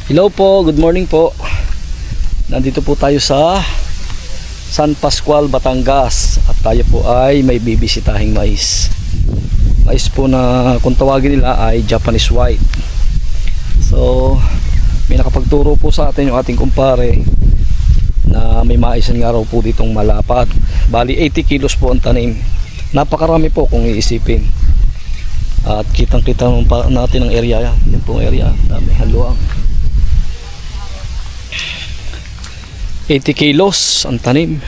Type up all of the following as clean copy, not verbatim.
Hello po, good morning po. Nandito po tayo sa San Pascual, Batangas. At tayo po ay may bibisitahing mais. Mais po na kung tawagin nila ay Japanese White. So, may nakapagturo po sa atin yung ating kumpare na may maisan nga raw po ditong malapad. Bali 80 kilos po ang tanim. Napakarami po kung iisipin. At kitang-kita natin ang area yan. Yan pong area. Dami haluang. 80 kilos ang tanim.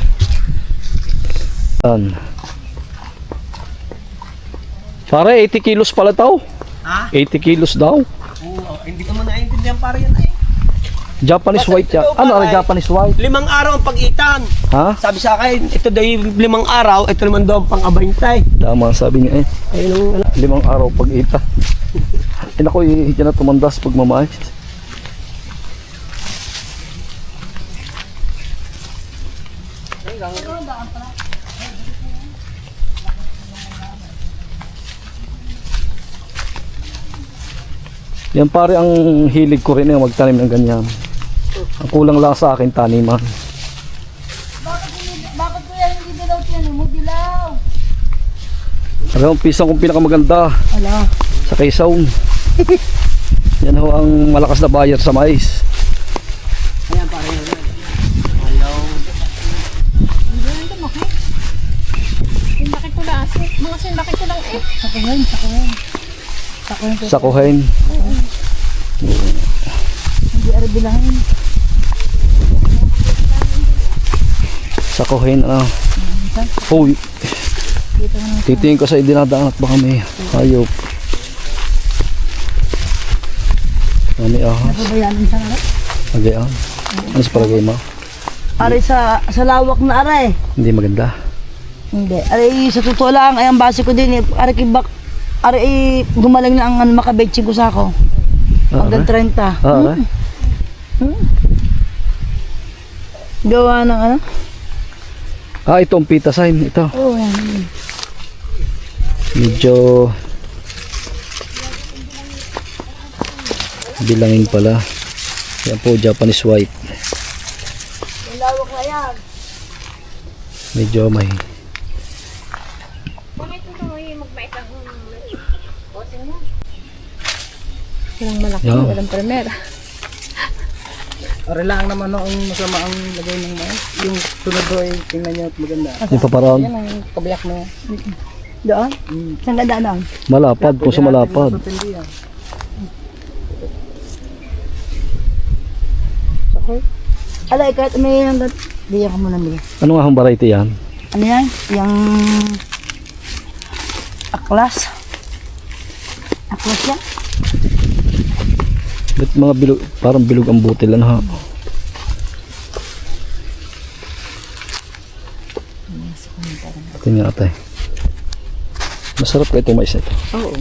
Pare, 80 kilos pala daw. Ha? 80 kilos daw. Oo, hindi ko mo naiintindihan para yan ay. Japanese white yan. Ano ang Japanese white? 5 araw ang pag-itan. Ha? Sabi sa akin, ito daw yung 5 araw, ito naman daw ang pang-abantay. Tama sabi niya eh. Ayun, 5 araw pag-ita. Ako hindi na tumandas pag mamais. Yan pare ang hilig ko rin magtanim ng ganyan. Ang kulang lang sa akin taniman. Bakit ko yan hindi dilaw tiyan mo? Dilaw. Ano ang pisang kong pinakamaganda Ala. sa Quezon. Yan ho ang malakas na buyer sa mais. ayan para yan. Hello. Hindi maki. Sinlaki ko lang. Mga sinlaki ko lang eh. Sakuhin. Sakuhin. Hindi ari bilangin. Sakuhin ano. Uy. Titingin ko sa idinadaan at baka may hayop. May ahas. Nabayanin sa nga. Agayan. Ano sa palagay mo? Ari sa lawak na ari. Hindi maganda. Hindi. Ari sa totoo lang ay ang base ko din eh. Ari kibak. Ari gumaling na ang makabetching ko sa ako. Hanggang 30. Okay. Gawa ng ano? Ito ang pita sign. Ito. Oo yan. Medyo bilangin pala. Yan po Japanese white. Yung lawak na yan. Medyo may Walang malaki, Yeah. walang primera. Ari lang naman ang masama ang lagay ng mais. Yung sunod doon ay tingnan niyo at maganda. yung paparaan. Yan ang kabiyak na yan. Doon? Saan ganda doon? Malapad kung sa malapad. Matindi yan. Okay. Alay, kahit may hanggang... Diyan ka muna nila. Ano nga ang variety yan? Ano yan? Yung... Aklas. Aklas yan? Ba't mga bilog, parang bilog ang butil ano ha? Tingnan natin. Masarap ka itong mais na ito. Oo.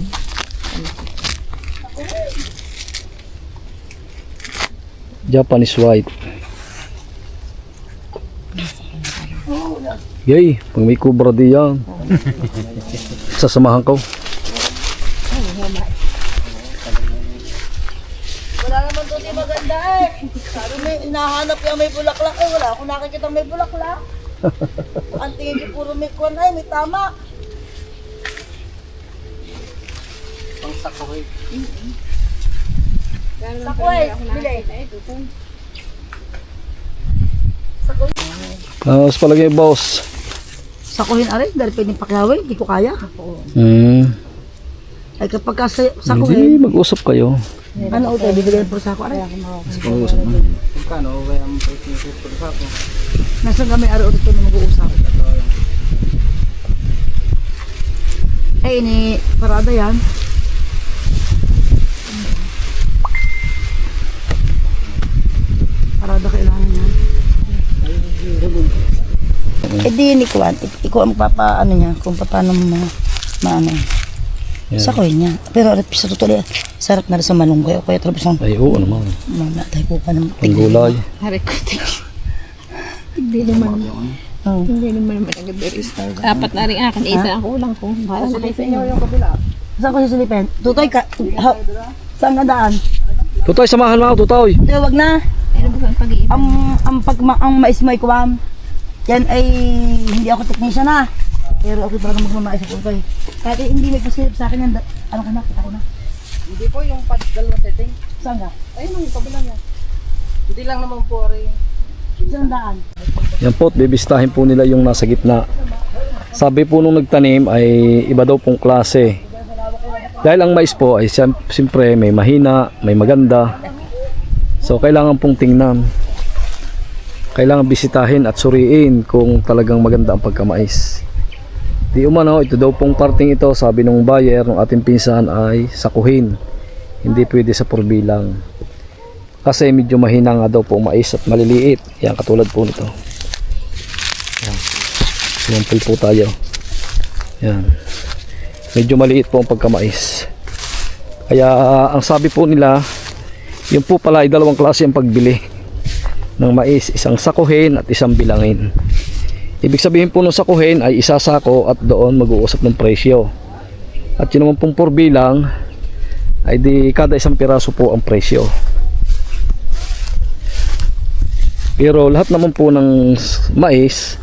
Japanese white. Yay, pag may kubra di yan. Sasamahan ko. Wala naman doon yung maganda eh. Sabi may hinahanap yung may bulaklak eh. Wala akong nakikita may bulaklak. Ang tingin ko puro may kwan ay may tama. Pang sakoy. Sakoy, bili. Sa palagay boss. Sakuhin aray, dahil pwedeng pakyawin, hindi ko kaya. Ay kapag Hindi, sakuhin, mag-usap kayo. ano ito, bibigyan po sa ako aray. Kano kaya ang price nito sa ako? Nasaan kami araw ito na mag-uusap? Ay, ini parada yan. Parada kailangan yan. Eh di ni Kwan, ikaw ang papa ano niya, kung paano mo maano. Yan. Sakuhin niya. Pero sa totoo sarap na rin sa malunggay o kaya talabas ng Ay, oo naman. mamatay ko pa ng Ang gulay. Hari ko, hindi naman. Oh. Hindi naman magagabiris. Dapat na rin akin. Isa ang kulang ko. Bahala na kayo sa inyo. Yung kabila. Saan ko sisilipin? Tutoy ka. Saan nga daan? Tutoy, samahan mo ako, Tutoy. Hindi, wag na. Pero bukan pag-iiba. Ang mais mo ikuam, yan ay hindi ako technician na. Pero ako talaga magmamais ako kay. Kahit hindi may pasilip sa akin yan, ano ko na, kita ko na. Hindi po yung dalawang setting. Saan ka? Ayun yung kabilang yan. Hindi lang naman po rin. Saan daan? Yan po, bibistahin po nila yung nasa gitna. Sabi po nung nagtanim ay iba daw pong klase. Dahil ang mais po ay siyempre may mahina, may maganda. So kailangan pong tingnan. Kailangan bisitahin at suriin kung talagang maganda ang pagkamais. Di umano, ito daw pong parting ito, sabi nung buyer, ng ating pinsan ay sakuhin. Hindi pwede sa purbilang. Kasi medyo mahina nga daw po mais at maliliit. Yan, katulad po nito. Yan. Sample po tayo. Yan. Medyo maliit po ang pagkamais. Kaya ang sabi po nila, yun po pala ay dalawang klase ang pagbili ng mais. Isang sakuhin at isang bilangin. Ibig sabihin po ng sakuhin ay isasako at doon mag-uusap ng presyo. At yun naman pong purbilang ay di kada isang piraso po ang presyo. Pero lahat naman po ng mais,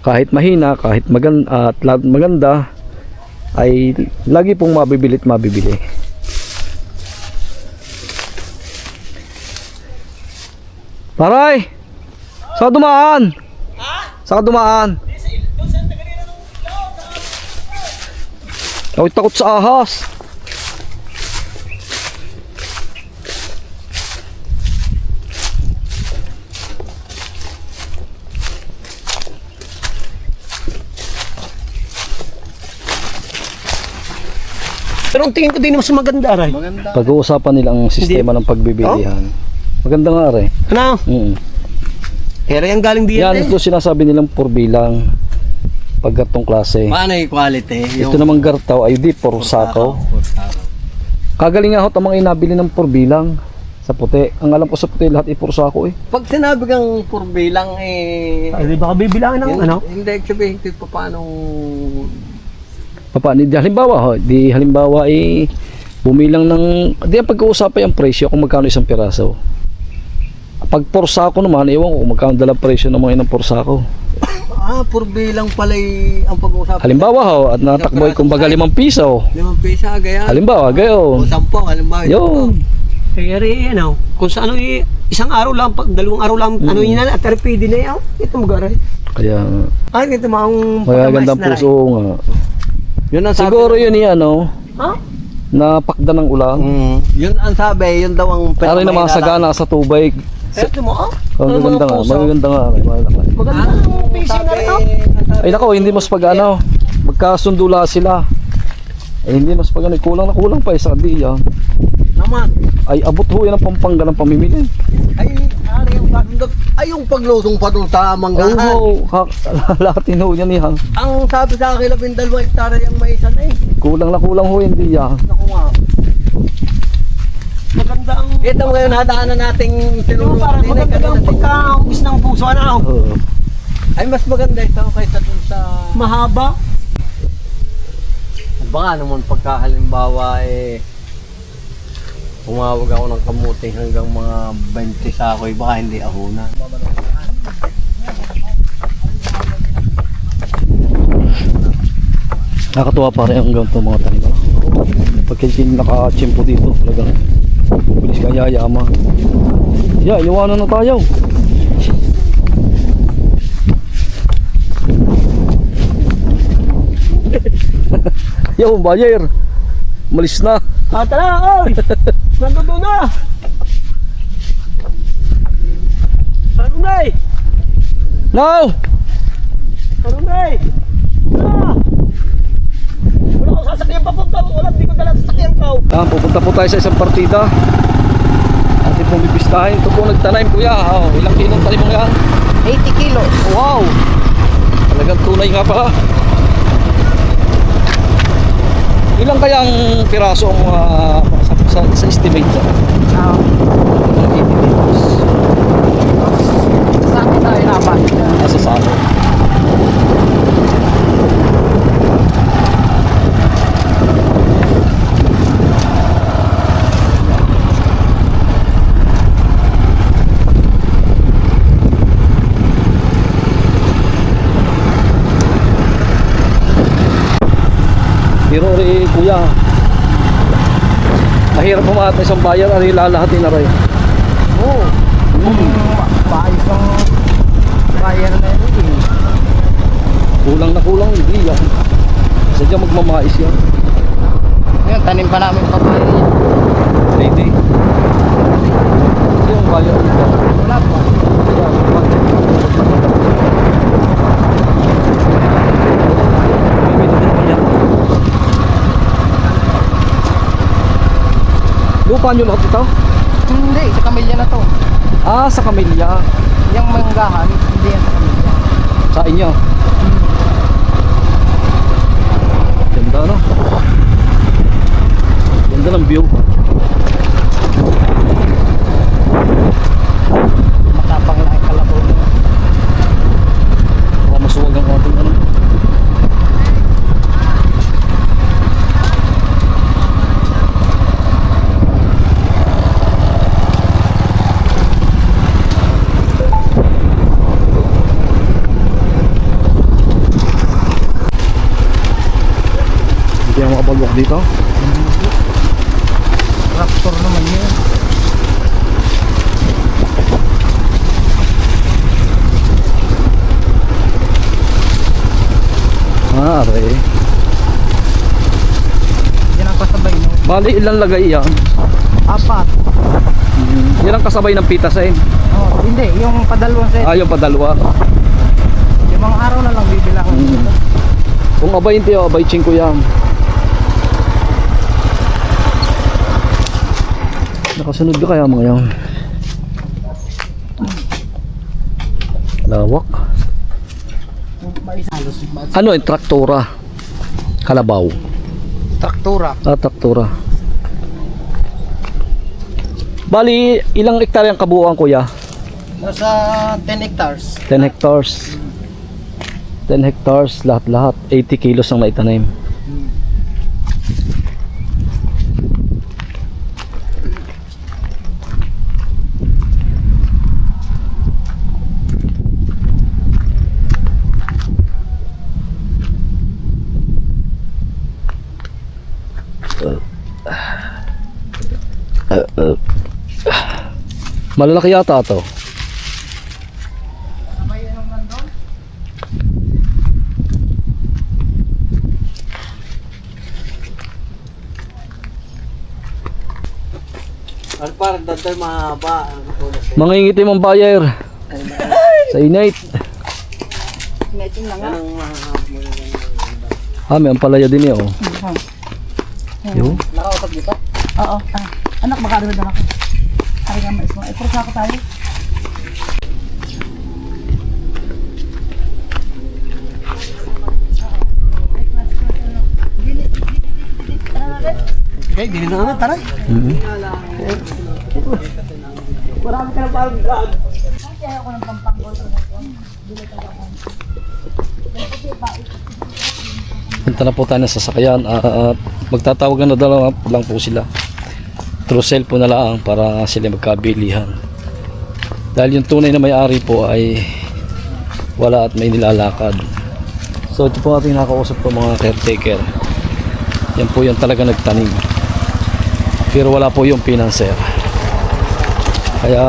kahit mahina, kahit maganda, at maganda, ay lagi pong mabibili at mabibili. Paray! Saan dumaan? Saan dumaan? Takot takot sa ahas. Pero ang tingin ko din mas maganda, Aray. Maganda. Pag-uusapan nila ang sistema ng pagbibilihan. Maganda nga rin. Ano? Pero yung galing diyan Yan, ito sinasabi nilang purbilang paggatong klase. Paano yung quality? Ito namang gartaw ay di puro sako. Kagaling nga ho ang mga inabili ng purbilang sa puti. Ang alam ko sa puti lahat ay puro sako eh. Pag sinabi kang purbilang Ay, di baka bibilangin ng ano? Hindi sabihin ko paano Paano? Di halimbawa ho, di halimbawa ay bumilang ng, di ang pag-uusapan yung presyo kung magkano isang piraso. Pag puro sako naman, ewan ko kung magkano dalang presyo ng mga inang puro sako. purbilang pala ang pag-uusapan. Halimbawa ho, at natakboy kumbaga 5 piso. 5 pisa, gaya. Halimbawa, O gayon. 10, halimbawa. Yun. Kaya rin, ano, kung sa ano, isang araw lang, dalawang araw lang, ano yun na, at pwede na yan. Ito mag-aray. Kaya, Ito mga magagandang puso nga. Yun ang sabi. Siguro yun yan, no? Ha? Napakda ng ulan. Yun ang sabi, yun daw ang Aray na mga sagana sa tubig. Ito mo, Magaganda nga, magaganda nga. Maganda ang fishing na rin, Ay nako, hindi mas pag ano, magkasundula sila. Ay hindi mas pag ano, kulang na kulang pa isa di yan. Naman. Ay abot ho yan ang pampanga ng pamimili. Ay, yung paglusong, yung paglusong pa doon sa Oo, manggahan. lahatin ho yan yan. Ang sabi sa akin, 12 hektare yung maisan Kulang na kulang ho hindi yan. Naku nga. Maganda ang... Ito ngayon hadaanan nating tinulungan din. Maganda ang pagkaubis ng puso. Ano? Oo. Ay, mas maganda ito kaysa dun sa... Mahaba. Baka naman pagka halimbawa umawag ako ng kamuting hanggang mga 20 sakoy, baka hindi ako na. Nakakatuwa pa rin ang ganito mga tanim. Pag hindi nakachimpo dito, talagang bilis ka yayama. Yeah, iniwanan na tayo. Yo, buyer. Malis na. Tara, oy! Nandun na! Sarunay! Now! Sarunay! Wala ko sasakyan papunta. Wala, hindi ko dala sasakyan ko. Pupunta po tayo sa isang partida. Atin pong bibistahin. Ito po nagtanim kuya. Ilang kilong tanim mo yan? 80 kilos. Wow! Talagang tunay nga pala. Ilang kaya ang piraso ang sa estimate dyan? 80 kilos. Saan tayo napan? Nasa salo. mahirap pumahat na isang bayan, ano yung lalahatin na rin. Oo. Maayos ang bayan na yun eh. Kulang, hindi yan. Sadya magmamais yan. Ngayon, tanim pa namin papaya yan. Hindi. Kasi yung bayan dito. Wala pa. Lupa nyo lahat ito? Hindi, sa kamilya na to. Ah, sa Kamilya. Yung manggahan, hindi yan sa kamilya. Sa inyo. Ganda no? Ganda ng view. Matapang lang ang kalabaw mo. Baka masuwag ang ating ano. Hindi ako makapag-walk dito. Raptor naman yun. Ah, are. Yan ang kasabay mo. Bali, ilang lagay yan? 4. Yan ang kasabay ng pita sa Oh, hindi, yung padalawang set. yung padalwa. Yung mga araw na lang bibilang. Kung abay hindi, abay 5 yan. Nakasunod ka kaya mga yan? Lawak. Ano yung traktora? Kalabaw. Traktura. Traktora. Bali, ilang hektarya ang kabuuan kuya? Nasa 10 hectares. 10 hectares. 10 hectares lahat-lahat. 80 kilos ang naitanim. Malalaki yata to. Ano parang dantay mahaba ang katulad. Mangingitim ang buyer. Sa init. Medyo na nga. May ampalaya din eh oh. Yo. Nakausap dito? Oo. Anak, magkano na ako. Ay nga mais mo. Ay, puro sako tayo. Okay, dili na namin, taray. Marami ka na parang vlog. Kaya ako ng pampangol. Punta na po tayo ng sasakyan at magtatawagan na dalawa lang po sila. Through cellphone na lang para sila magkabilihan. Dahil yung tunay na may-ari po ay wala at may nilalakad. So ito po ating nakausap po mga caretaker. Yan po yung talaga nagtanim. Pero wala po yung financer. Kaya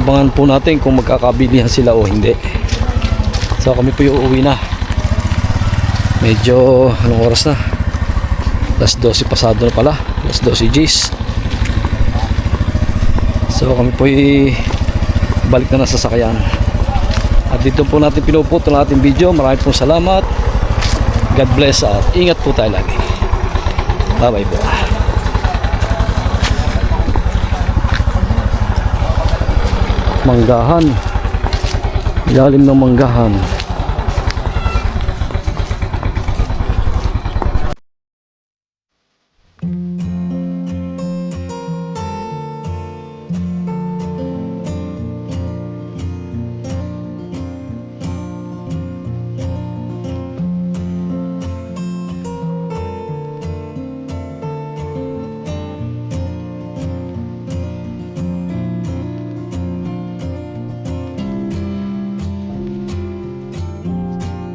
abangan po natin kung magkakabilihan sila o hindi. So kami po yung uuwi na. Medyo anong oras na? Alas 12 pasado na pala. Alas 12 Gs. So kami po balik na sa sasakyan. At dito po natin pinuputol ang ating video. Maraming po salamat. God bless at ingat po tayo lagi. Bye bye po. Manggahan. Ilalim ng manggahan.